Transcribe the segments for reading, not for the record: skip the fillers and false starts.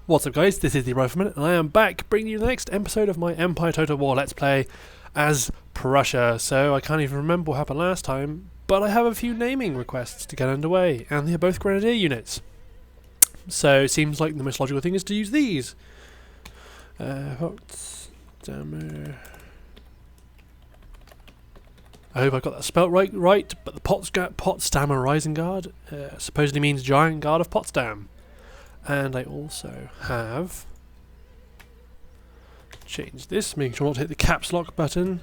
What's up guys, this is the Rifleman and I am back bringing you the next episode of my Empire Total War Let's Play as Prussia. So I can't even remember what happened last time, but I have a few naming requests to get underway and they're both Grenadier units. So it seems like the most logical thing is to use these. Potsdamer. I hope I got that spelt right, but the Potsdamer Rising Guard supposedly means Giant Guard of Potsdam. And I also have changed this, making sure not to hit the caps lock button.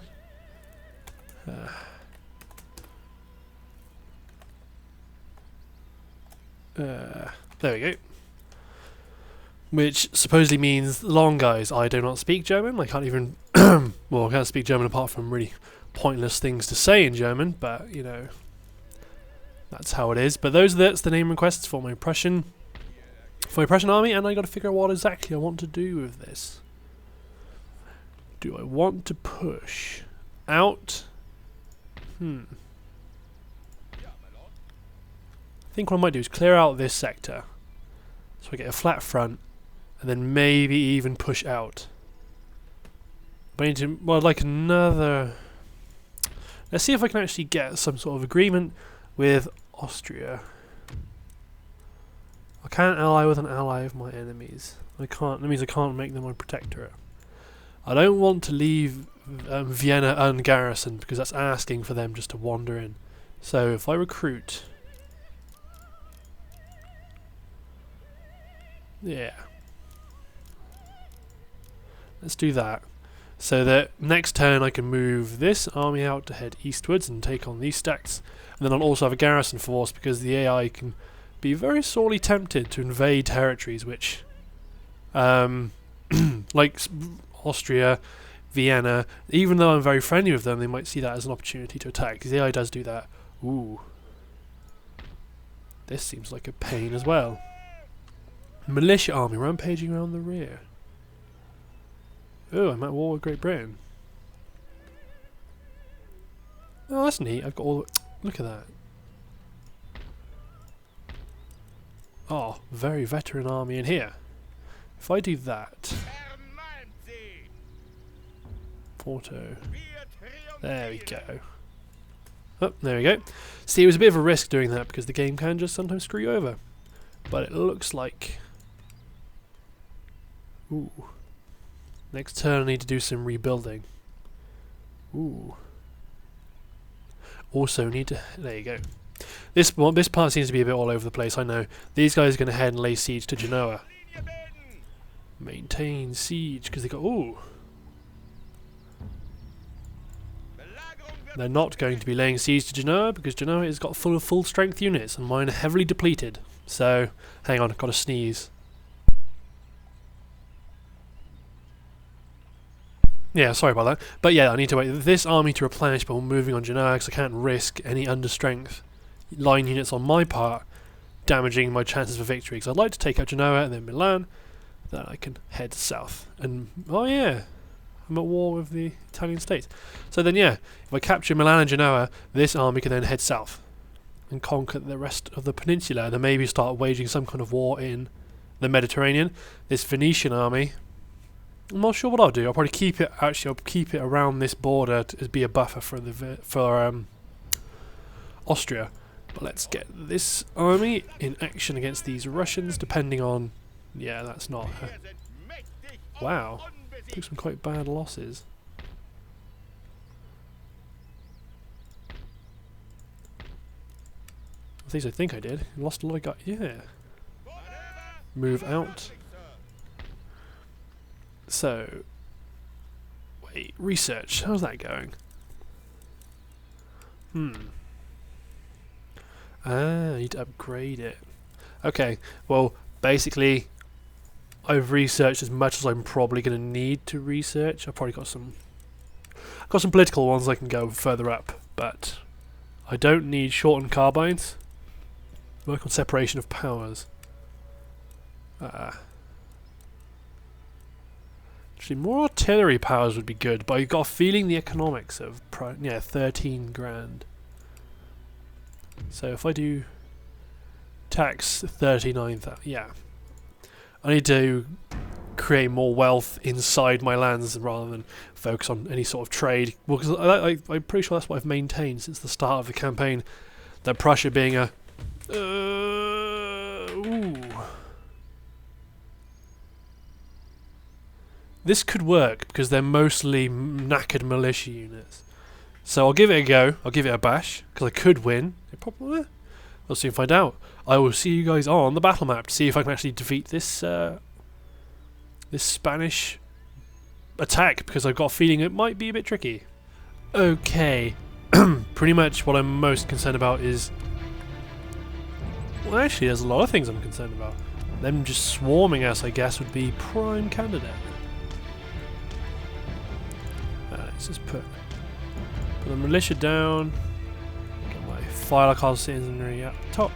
There we go. Which supposedly means long guys. I do not speak German. I can't even well, I can't speak German apart from really pointless things to say in German, but you know, that's how it is. But that's the name requests for my Prussian army, and I got to figure out what exactly I want to do with this. Do I want to push out? I think what I might do is clear out this sector, so I get a flat front, and then maybe even push out. But I need to, well, like another. Let's see if I can actually get some sort of agreement with Austria. I can't ally with an ally of my enemies. I can't. That means I can't make them my protectorate. I don't want to leave Vienna ungarrisoned because that's asking for them just to wander in. So if I recruit, yeah, let's do that. So that next turn I can move this army out to head eastwards and take on these stacks, and then I'll also have a garrison force because the AI can be very sorely tempted to invade territories which, like Austria, Vienna, even though I'm very friendly with them, they might see that as an opportunity to attack, because the AI does do that. Ooh. This seems like a pain as well. Militia army rampaging around the rear. Oh, I'm at war with Great Britain. Oh, that's neat. I've got all. Look at that. Oh, very veteran army in here. If I do that, Porto. There we go. Oh, there we go. See, it was a bit of a risk doing that because the game can just sometimes screw you over. But it looks like. Ooh. Next turn I need to do some rebuilding. Ooh. Also need to. There you go. This part seems to be a bit all over the place, I know. These guys are going to head and lay siege to Genoa. Maintain siege, because they got... Ooh! They're not going to be laying siege to Genoa, because Genoa has got full strength units, and mine are heavily depleted. So, hang on, I've got to sneeze. Yeah, sorry about that. But yeah, I need to wait this army to replenish before moving on Genoa, because I can't risk any understrength line units on my part damaging my chances for victory, because I'd like to take out Genoa and then Milan, then I can head south. And oh yeah, I'm at war with the Italian states. So then yeah, if I capture Milan and Genoa, this army can then head south and conquer the rest of the peninsula, and then maybe start waging some kind of war in the Mediterranean. This Venetian army, I'm not sure what I'll do. I'll probably keep it. Actually, I'll keep it around this border to be a buffer for Austria. But let's get this army in action against these Russians, depending on... Yeah, that's not... Wow. Took some quite bad losses. At least I think I did. Lost a lot of guys. Yeah. Move out. So... Wait, research. How's that going? I need to upgrade it. Okay, well, basically, I've researched as much as I'm probably going to need to research. I've probably got some political ones I can go further up, but I don't need shortened carbines. Work on separation of powers. Actually, more artillery powers would be good, but I've got a feeling the economics of 13 grand. So if I do tax 39,000, yeah. I need to create more wealth inside my lands rather than focus on any sort of trade. Well, because I'm pretty sure that's what I've maintained since the start of the campaign. That Prussia being a... ooh. This could work because they're mostly knackered militia units. So I'll give it a go. I'll give it a bash because I could win. It probably. We'll soon find out. I will see you guys on the battle map to see if I can actually defeat this this Spanish attack, because I've got a feeling it might be a bit tricky. Okay, pretty much what I'm most concerned about is... Well, actually, there's a lot of things I'm concerned about. Them just swarming us, I guess, would be prime candidate. Let's just put the militia down. Get my Firelock citizenry up top.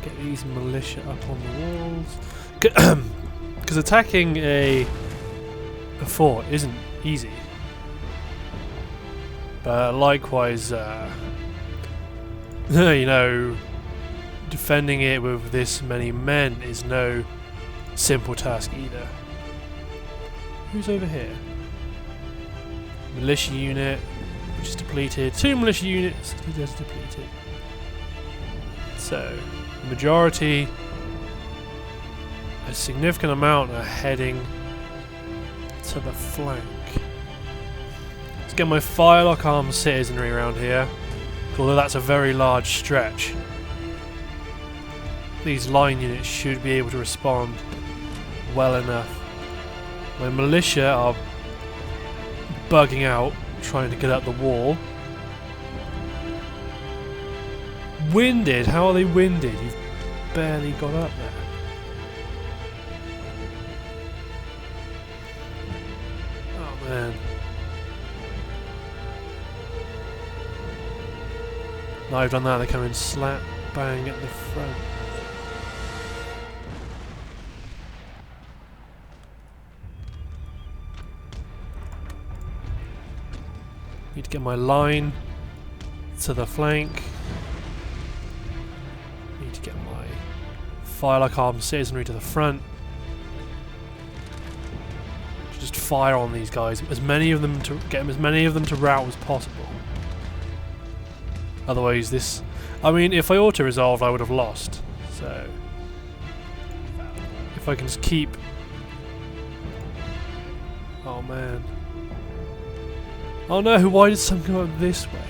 Get these militia up on the walls. Because attacking a fort isn't easy. But likewise, you know, defending it with this many men is no simple task either. Who's over here? Militia unit, which is depleted. 2 militia units, that's depleted. So, the majority, a significant amount are heading to the flank. Let's get my Firelock armed citizenry around here, although that's a very large stretch. These line units should be able to respond well enough. My militia are bugging out, trying to get up the wall. Winded? How are they winded? You've barely got up there. Oh man. Now I've done that, they come in slap bang at the front. Need to get my line to the flank. Need to get my Firelock armed citizenry to the front. Just fire on these guys. As many of them to get as many of them to rout as possible. Otherwise, this. I mean, if I auto-resolved, I would have lost. So, if I can just keep. Oh man. Oh no, why did some go up this way?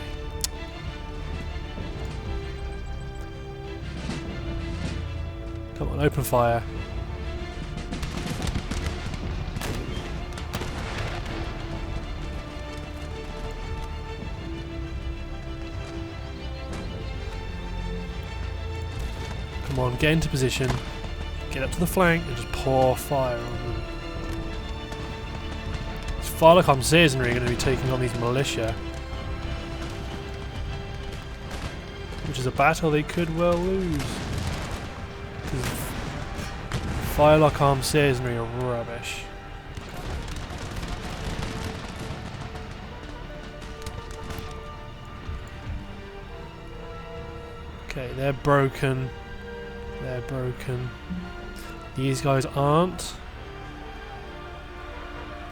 Come on, open fire. Come on, get into position. Get up to the flank and just pour fire on them. Firelock armed citizenry are going to be taking on these militia, which is a battle they could well lose. Because Firelock armed citizenry are rubbish. Okay, they're broken. They're broken. These guys aren't.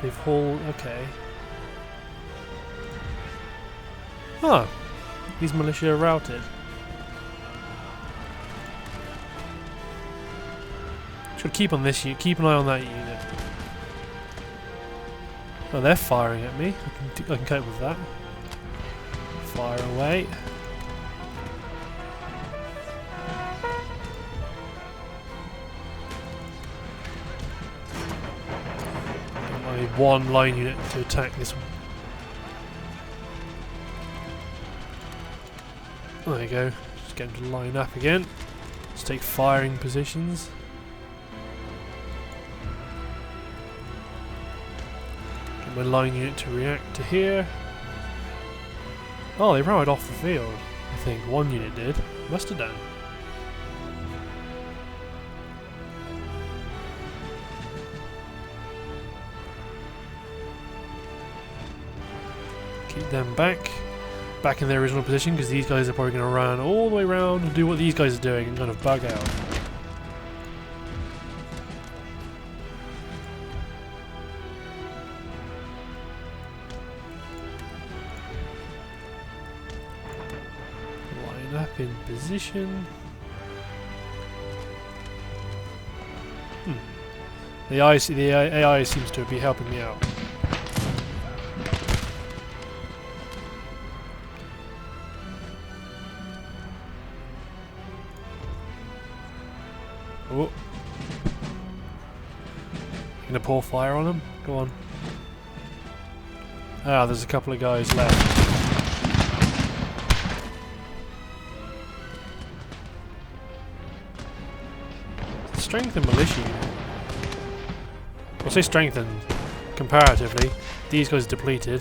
They've hauled... okay. Oh. These militia are routed. Should keep on this unit. Keep an eye on that unit. Oh, they're firing at me. I can cope with that. Fire away. One line unit to attack this one. There you go. Just get them to line up again. Let's take firing positions. Get my line unit to react to here. Oh, they routed off the field. I think one unit did. Must have done. Keep them back. back in their original position, because these guys are probably going to run all the way around and do what these guys are doing and kind of bug out. Line up in position. The AI seems to be helping me out. Oh. Gonna pour fire on them? Go on. Ah, there's a couple of guys left. Strengthen militia. I'll say strengthened. Comparatively. These guys are depleted.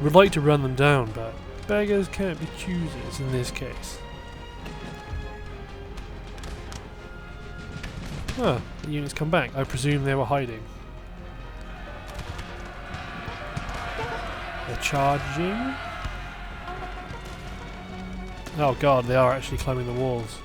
Would like to run them down, but beggars can't be choosers in this case. Ah, the units come back. I presume they were hiding. They're charging. Oh god, they are actually climbing the walls.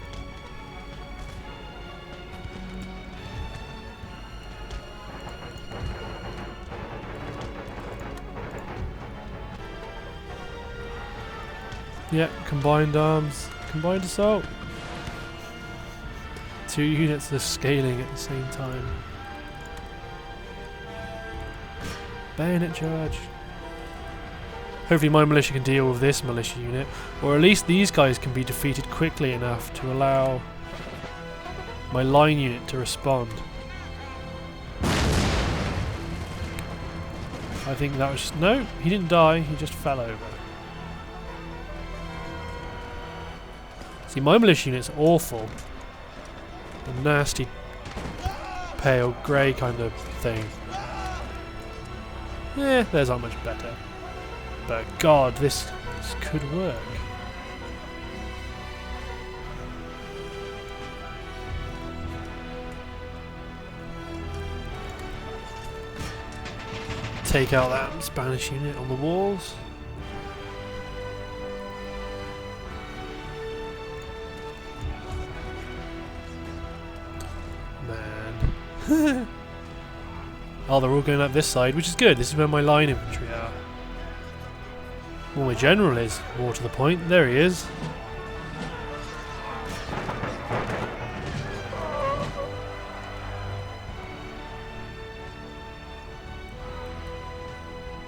Yep, combined arms, combined assault. 2 units are scaling at the same time. Bayonet charge. Hopefully my militia can deal with this militia unit, or at least these guys can be defeated quickly enough to allow my line unit to respond. I think that was just... No, he didn't die, he just fell over. See, my militia unit's awful. A nasty, pale, grey kind of thing. Theirs aren't much better. But god, this could work. Take out that Spanish unit on the walls. Man. Oh, they're all going up this side, which is good. This is where my line infantry are. Well, my general is, more to the point. There he is.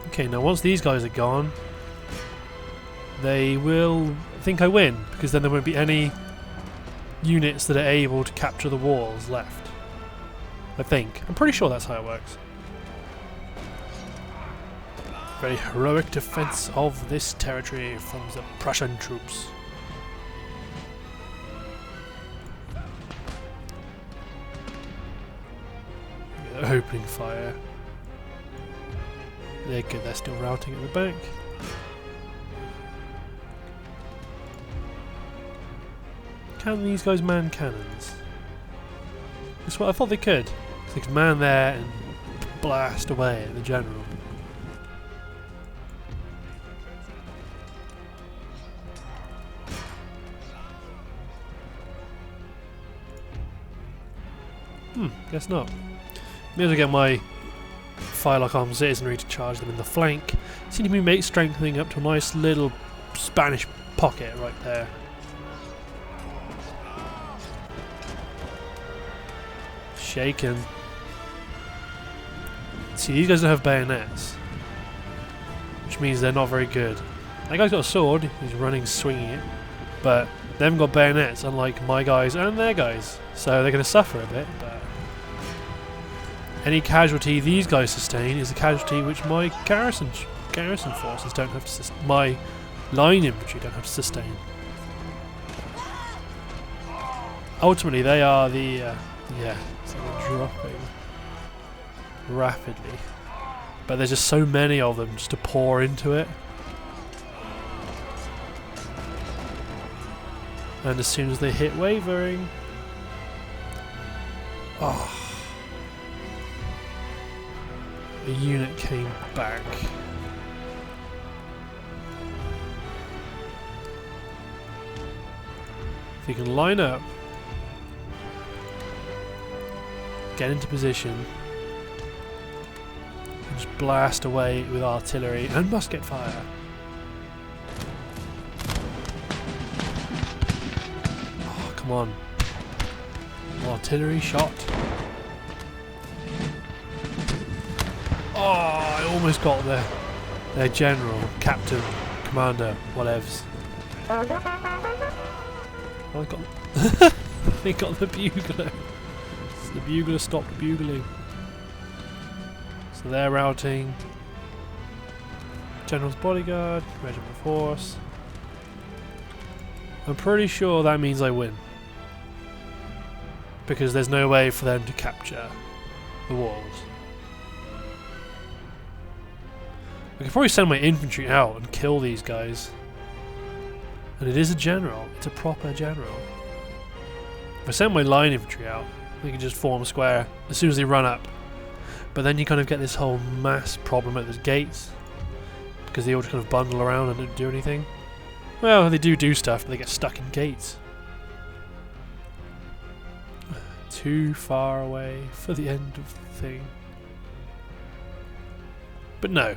Okay, now once these guys are gone, they will think I win, because then there won't be any units that are able to capture the walls left. I think. I'm pretty sure that's how it works. Very heroic defense of this territory from the Prussian troops. They're opening fire. They're good, they're still routing at the back. Can these guys man cannons? That's what I thought they could. They could man there and blast away at the general. Guess not. Maybe I'll get my Firelock armed citizenry to charge them in the flank. Seem to be strengthening up to a nice little Spanish pocket right there. Shaken. See, these guys don't have bayonets, which means they're not very good. That guy's got a sword, he's running swinging it, but they haven't got bayonets, unlike my guys and their guys, so they're going to suffer a bit. But any casualty these guys sustain is a casualty which my garrison forces don't have to my line infantry don't have to sustain. Ultimately, they are the so they're dropping rapidly, but there's just so many of them just to pour into it, and as soon as they hit wavering, a unit came back. If you can line up, get into position, and just blast away with artillery and musket fire. Oh, come on. Artillery shot. Oh, I almost got their general, captain, commander, whatevs. Oh, I got they got the bugler. The bugler stopped bugling. So they're routing. General's bodyguard, regiment of horse. I'm pretty sure that means I win. Because there's no way for them to capture the walls. I could probably send my infantry out and kill these guys. And it is a general. It's a proper general. If I send my line infantry out, they can just form square as soon as they run up. But then you kind of get this whole mass problem at the gates. Because they all just kind of bundle around and don't do anything. Well, they do stuff, but they get stuck in gates. Too far away for the end of the thing. But no.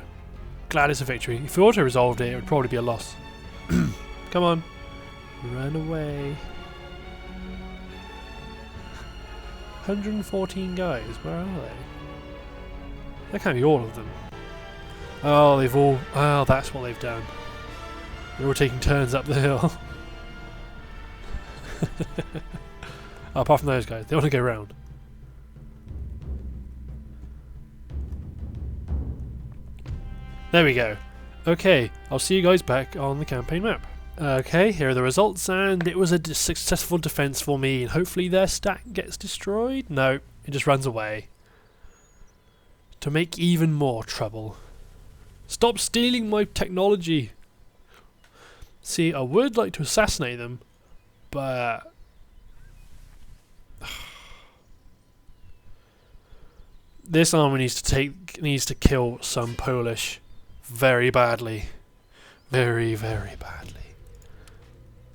Glad it's a victory. If we auto-resolved it, it would probably be a loss. Come on. Run away. 114 guys. Where are they? That can't be all of them. Oh, they've all... Oh, that's what they've done. They're all taking turns up the hill. Oh, apart from those guys. They want to go round. There we go. Okay, I'll see you guys back on the campaign map. Okay, here are the results, and it was a successful defense for me, and hopefully their stack gets destroyed. No, it just runs away. To make even more trouble. Stop stealing my technology! See, I would like to assassinate them, but... This army needs to kill some Polish very badly. Very, very badly.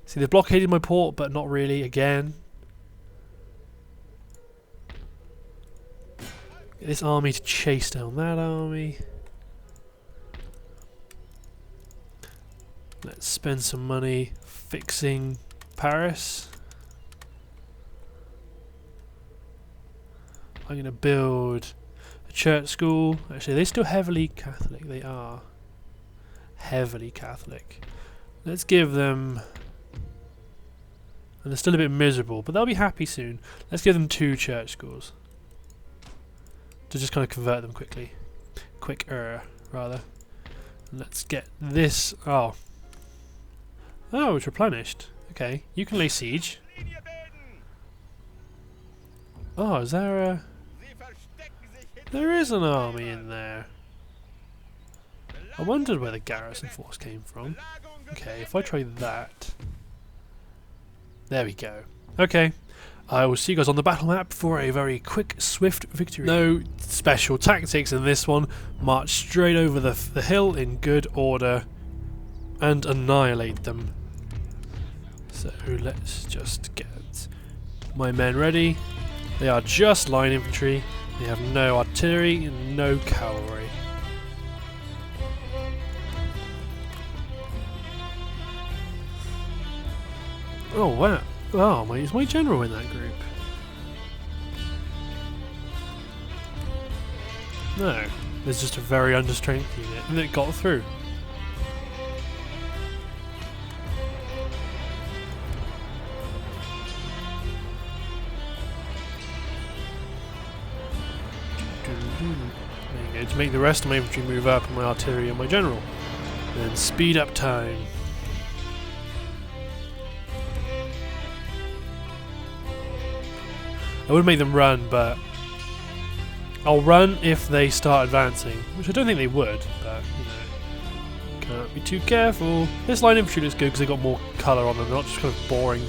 See, they've blockaded my port, but not really, again. Get this army to chase down that army. Let's spend some money fixing Paris. I'm going to build a church school. Actually, they're still heavily Catholic. They are heavily Catholic. Let's give them... And they're still a bit miserable, but they'll be happy soon. Let's give them 2 church schools. To just kind of convert them quickly. Quicker, rather. And let's get this... Oh. Oh, it's replenished. Okay, you can lay siege. Oh, is there a... There is an army in there. I wondered where the garrison force came from. Okay, if I try that... There we go. Okay, I will see you guys on the battle map for a very quick, swift victory. No special tactics in this one. March straight over the hill in good order and annihilate them. So let's just get my men ready. They are just line infantry. They have no artillery and no cavalry. Oh wow! Oh, is my general in that group? No, there's just a very understrength unit that got through. There you go, to make the rest of my infantry move up and my artillery and my general. And then speed up time. I would make them run, but I'll run if they start advancing, which I don't think they would, but you know, can't be too careful. This line infantry looks good because they got more colour on them, they're not just kind of boring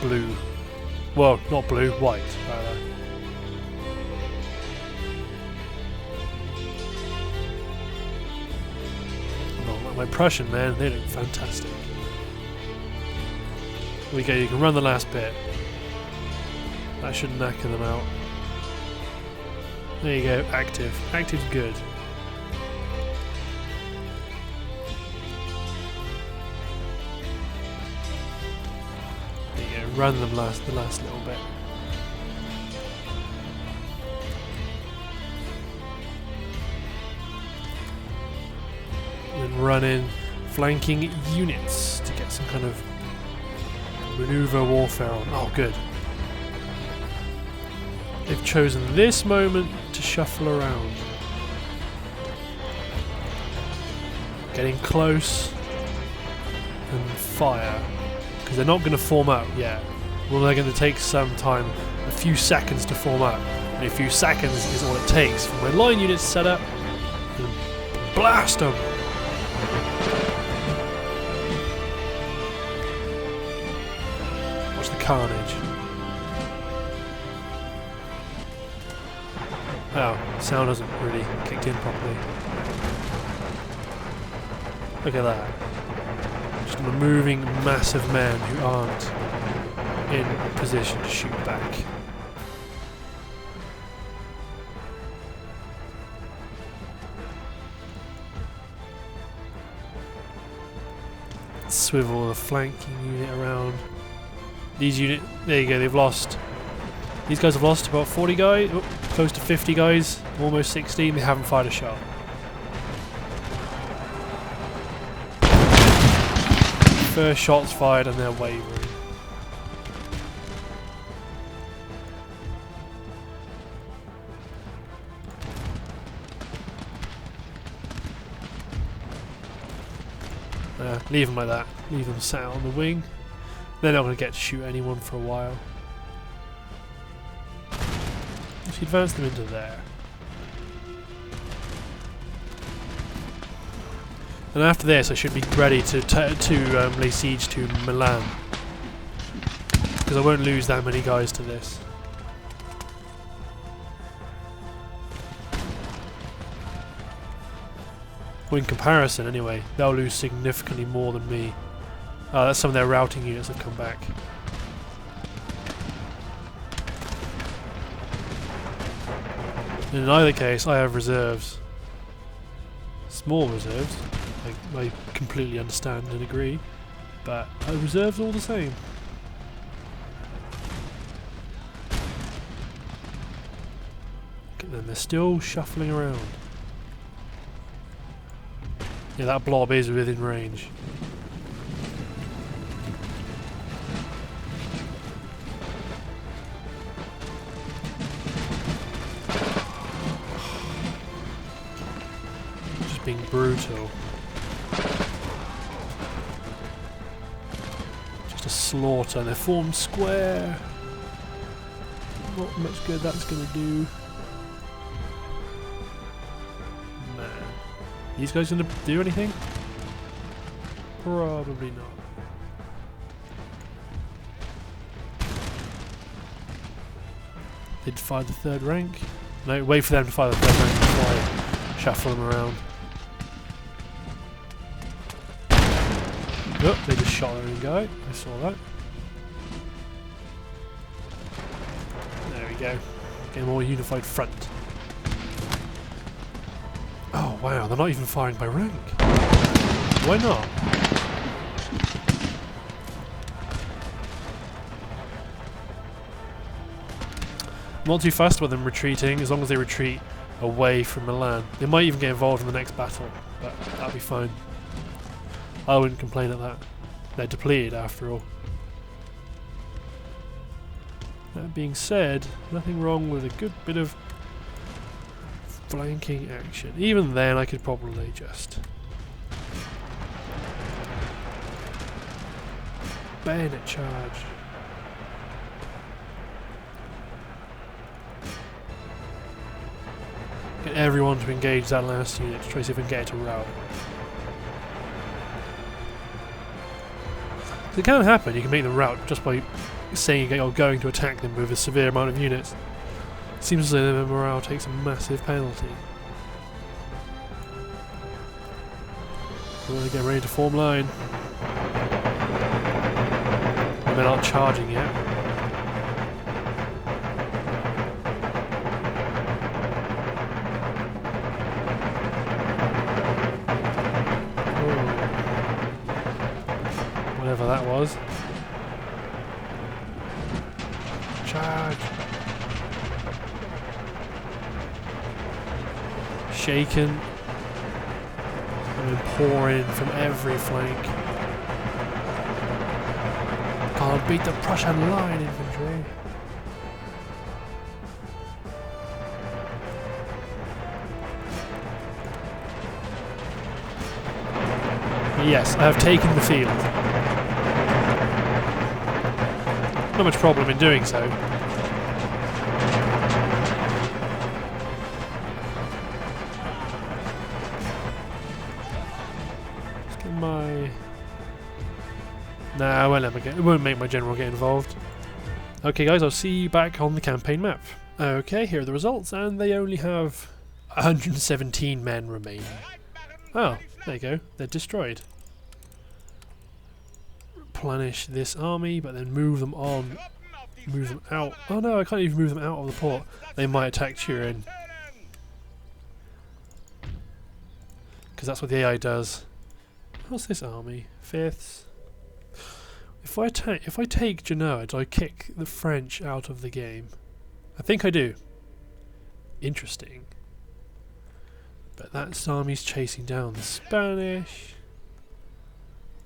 blue. Well, not blue, white, rather. My Prussian men, they look fantastic. Here we go, you can run the last bit. That should knacker them out. There you go, active. Active's good. There you go, run them the last little bit. Then run in flanking units to get some kind of maneuver warfare on. Oh, good. They've chosen this moment to shuffle around. Getting close and fire. Because they're not going to form up yet. Well, they're going to take some time, a few seconds to form up. And a few seconds is all it takes for my line units set up. And blast them! Watch the carnage. Oh, sound hasn't really kicked in properly. Look at that. Just moving massive men who aren't in position to shoot back. Swivel the flanking unit around. These units, there you go, they've lost. These guys have lost about 40 guys, oh, close to 50 guys, almost 60, they haven't fired a shot. First shot's fired and they're wavering. Leave them like that. Leave them sat on the wing. They're not going to get to shoot anyone for a while. Just advance them into there. And after this, I should be ready to lay siege to Milan, because I won't lose that many guys to this. Well, in comparison, anyway, they'll lose significantly more than me. That's some of their routing units have come back. In either case, I have reserves. Small reserves. I completely understand and agree, but reserves all the same. And then they're still shuffling around. Yeah, that blob is within range. Just being brutal. Just a slaughter, and they're formed square. Not much good that's going to do. These guys gonna do anything? Probably not. They'd fire the third rank? No, wait for them to fire the third rank before I shuffle them around. Oh, they just shot their own guy. I saw that. There we go. Get a more unified front. Oh wow, they're not even firing by rank. Why not? I'm not too fussed with them retreating, as long as they retreat away from Milan. They might even get involved in the next battle, but that'll be fine. I wouldn't complain at that. They're depleted after all. That being said, nothing wrong with a good bit of flanking action. Even then I could probably just bayonet charge. Get everyone to engage that last unit to try to see if we can get it to rout. It can happen, you can make them rout just by saying you're going to attack them with a severe amount of units. Seems as though their morale takes a massive penalty. We're getting ready to form line. The men aren't charging yet. Whatever that was. Charge! Shaken and then pouring from every flank. Can't beat the Prussian line infantry. Yes, I have taken the field. Not much problem in doing so. Let's get my... Nah, it won't make my general get involved. Okay guys, I'll see you back on the campaign map. Okay, here are the results, and they only have 117 men remaining. Oh, there you go, they're destroyed. Replenish this army, but then move them on. Move them out. Oh no, I can't even move them out of the port. They might attack Turin. Because that's what the AI does. What's this army? Fifths. If I take Genoa, do I kick the French out of the game? I think I do. Interesting. But that army's chasing down the Spanish.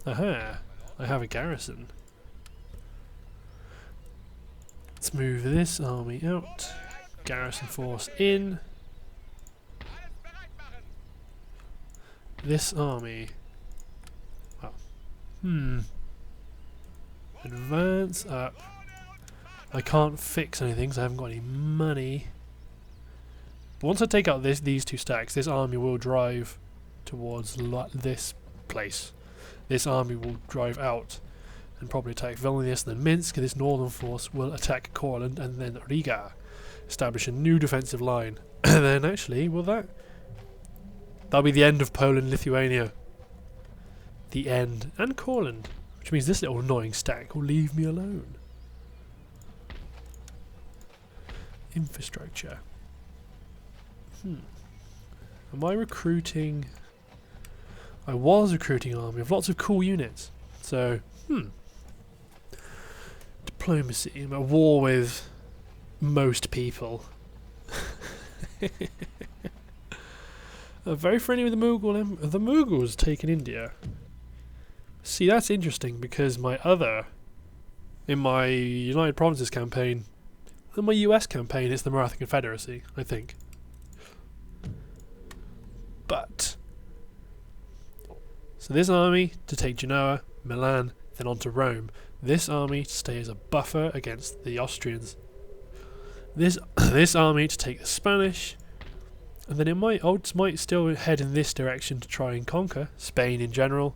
Aha! I have a garrison. Let's move this army out. Garrison force in. This army. Oh. Advance up. I can't fix anything because I haven't got any money. But once I take out these two stacks, this army will drive towards this place. This army will drive out and probably attack Vilnius and then Minsk, and this northern force will attack Courland and then Riga. Establish a new defensive line. And then actually, that'll be the end of Poland, Lithuania. The end. And Courland. Which means this little annoying stack will leave me alone. Infrastructure. Am I recruiting... I was recruiting an army of lots of cool units. So, diplomacy. I'm at war with most people. Very friendly with the Mughal. The Mughals taken India. See, that's interesting because in my United Provinces campaign, in my US campaign, it's the Maratha Confederacy, I think. But so this army to take Genoa, Milan, then on to Rome. This army to stay as a buffer against the Austrians. This army to take the Spanish, and then it might still head in this direction to try and conquer Spain in general.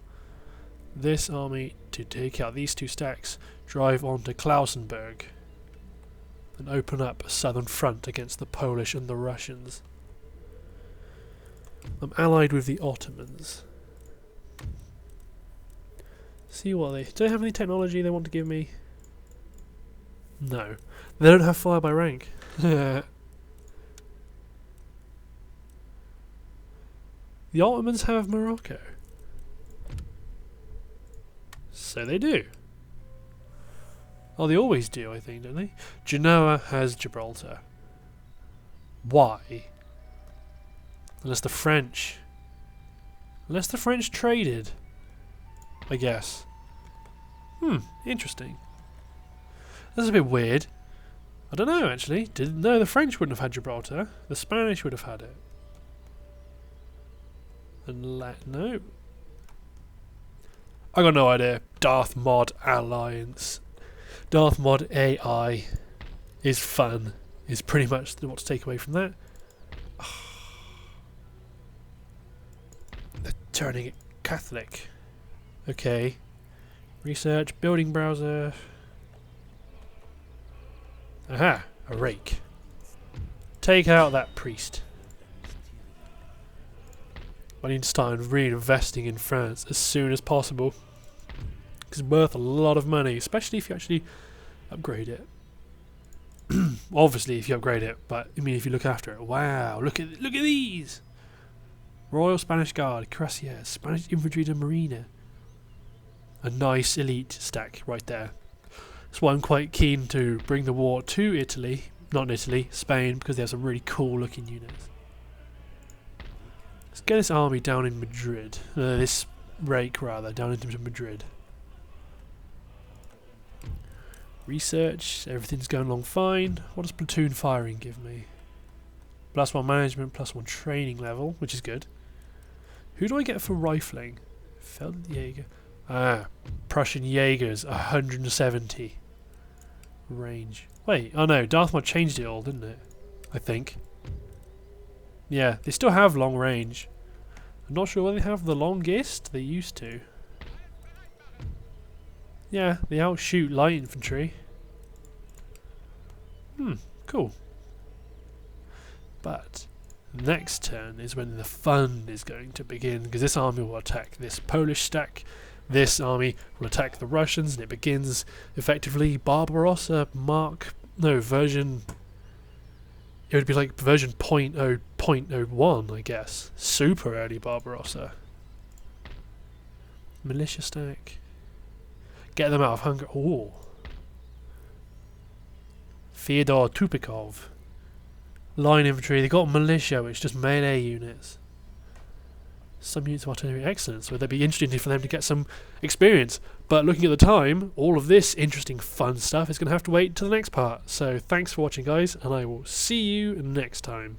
This army to take out these two stacks, drive on to Klausenburg, and open up a southern front against the Polish and the Russians. I'm allied with the Ottomans. See what do they have any technology they want to give me? No. They don't have fire by rank. The Ottomans have Morocco. So they do. Oh, they always do, I think, don't they? Genoa has Gibraltar. Why? Unless the French traded, I guess. Interesting. That's a bit weird. I don't know, actually. No, the French wouldn't have had Gibraltar. The Spanish would have had it. No. I got no idea. Darthmod Alliance. Darthmod AI is fun. Is pretty much what to take away from that. They're turning it Catholic. Okay. Research, building browser. Aha, a rake. Take out that priest. I need to start reinvesting in France as soon as possible. It's worth a lot of money, especially if you actually upgrade it. Obviously, if you upgrade it, but I mean, if you look after it. Wow, look at these! Royal Spanish Guard, Cuirassiers, Spanish Infantry de Marina. A nice elite stack right there. That's why I'm quite keen to bring the war to Italy, not Italy, Spain, because they have some really cool looking units. Let's get this army down in Madrid. This rake rather, down into Madrid. Research, everything's going along fine. What does platoon firing give me? +1 management, +1 training level, which is good. Who do I get for rifling? Feldjäger. Prussian Jaegers, 170 range. Wait, oh no, Darthmod changed it all, didn't it? I think. Yeah, they still have long range. I'm not sure whether they have the longest. They used to. Yeah, they outshoot light infantry. Cool. But next turn is when the fun is going to begin, because this army will attack this Polish stack. This army will attack the Russians, and it begins effectively Barbarossa version. It would be like version 0.01, I guess. Super early Barbarossa. Militia stack. Get them out of hunger. Oh. Fyodor Tupikov. Line infantry. They got militia, which is just melee units. Some units of artillery. Excellent. So it'd be interesting for them to get some experience. But looking at the time, all of this interesting, fun stuff is going to have to wait to the next part. So thanks for watching, guys, and I will see you next time.